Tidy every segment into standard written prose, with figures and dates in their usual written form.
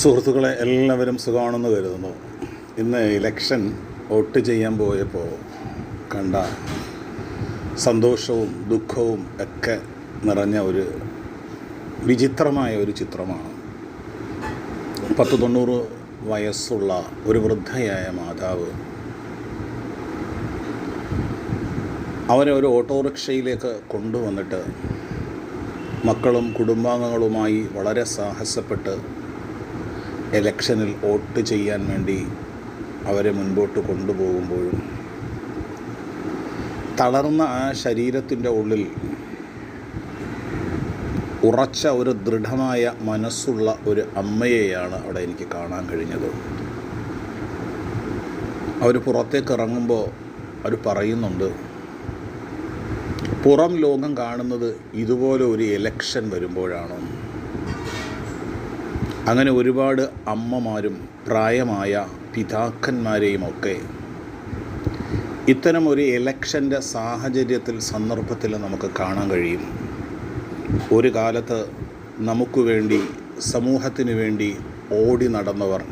സുഹൃത്തുക്കളെ, എല്ലാവരും സുഖമാണെന്ന് കരുതുന്നു. ഇന്ന് ഇലക്ഷൻ വോട്ട് ചെയ്യാൻ പോയപ്പോൾ കണ്ട സന്തോഷവും ദുഃഖവും ഒക്കെ നിറഞ്ഞ ഒരു വിചിത്രമായ ഒരു ചിത്രമാണ്. 90 വയസ്സുള്ള ഒരു വൃദ്ധയായ മാതാവ് അവരെ ഒരു ഓട്ടോറിക്ഷയിലേക്ക് കൊണ്ടുവന്നിട്ട് മക്കളും കുടുംബാംഗങ്ങളുമായി വളരെ സാഹസപ്പെട്ട് ഇലക്ഷനിൽ വോട്ട് ചെയ്യാൻ വേണ്ടി അവരെ മുൻപോട്ട് കൊണ്ടുപോകുമ്പോഴും തളർന്ന ആ ശരീരത്തിൻ്റെ ഉള്ളിൽ ഉറച്ച ഒരു ദൃഢമായ മനസ്സുള്ള ഒരു അമ്മയെയാണ് അവിടെ എനിക്ക് കാണാൻ കഴിഞ്ഞത്. അവർ പുറത്തേക്ക് ഇറങ്ങുമ്പോൾ അവർ പറയുന്നുണ്ട്, പുറം ലോകം കാണുന്നത് ഇതുപോലെ ഒരു ഇലക്ഷൻ വരുമ്പോഴാണ്. അങ്ങനെ ഒരുപാട് അമ്മമാരും പ്രായമായ പിതാക്കന്മാരെയുമൊക്കെ ഇത്തരം ഒരു ഇലക്ഷൻ്റെ സാഹചര്യത്തിൽ സന്ദർഭത്തിൽ നമുക്ക് കാണാൻ കഴിയും. ഒരു കാലത്ത് നമുക്ക് വേണ്ടി, സമൂഹത്തിന് വേണ്ടി ഓടി നടന്നവർ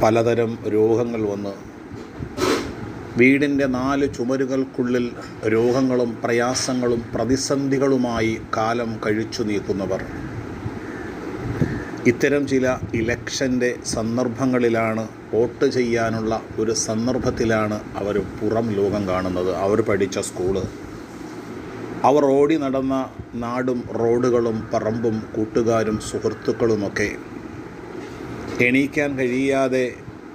പലതരം രോഗങ്ങൾ വന്ന് വീടിൻ്റെ 4 ചുമരുകൾക്കുള്ളിൽ രോഗങ്ങളും പ്രയാസങ്ങളും പ്രതിസന്ധികളുമായി കാലം കഴിച്ചു നീക്കുന്നവർ ഇത്തരം ചില ഇലക്ഷൻ്റെ സന്ദർഭങ്ങളിലാണ്, വോട്ട് ചെയ്യാനുള്ള ഒരു സന്ദർഭത്തിലാണ് അവർ പുറം ലോകം കാണുന്നത്. അവർ പഠിച്ച സ്കൂള്, അവർ ഓടി നടന്ന നാടും റോഡുകളും പറമ്പും കൂട്ടുകാരും സുഹൃത്തുക്കളുമൊക്കെ എണീക്കാൻ കഴിയാതെ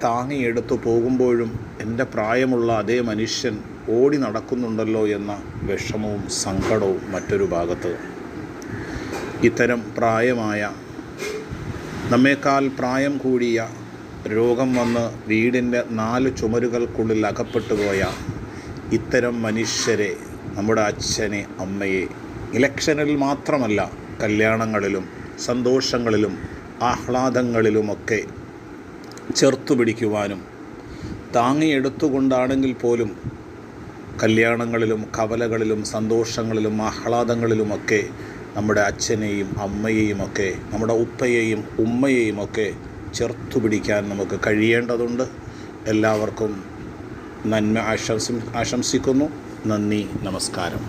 താങ്ങിയെടുത്തു പോകുമ്പോഴും എൻ്റെ പ്രായമുള്ള അതേ മനുഷ്യൻ ഓടി നടക്കുന്നുണ്ടല്ലോ എന്ന വിഷമവും സങ്കടവും മറ്റൊരു ഭാഗത്ത്. ഇത്തരം പ്രായമായ, നമ്മേക്കാൾ പ്രായം കൂടിയ, രോഗം വന്ന് വീടിൻ്റെ 4 ചുമരുകൾക്കുള്ളിൽ അകപ്പെട്ടുപോയ ഇത്തരം മനുഷ്യരെ, നമ്മുടെ അച്ഛനെ, അമ്മയെ ഇലക്ഷനിൽ മാത്രമല്ല, കല്യാണങ്ങളിലും സന്തോഷങ്ങളിലും ആഹ്ലാദങ്ങളിലുമൊക്കെ ചേർത്തു പിടിക്കുവാനും താങ്ങിയെടുത്തുകൊണ്ടാണെങ്കിൽ പോലും കല്യാണങ്ങളിലും കവലകളിലും സന്തോഷങ്ങളിലും ആഹ്ലാദങ്ങളിലുമൊക്കെ നമ്മുടെ അച്ഛനെയും അമ്മയെയുമൊക്കെ, നമ്മുടെ ഉപ്പയെയും ഉമ്മയെയുമൊക്കെ ചേർത്തു പിടിക്കാൻ നമുക്ക് കഴിയേണ്ടതുണ്ട്. എല്ലാവർക്കും നന്മ ആശംസിക്കുന്നു. നന്ദി, നമസ്കാരം.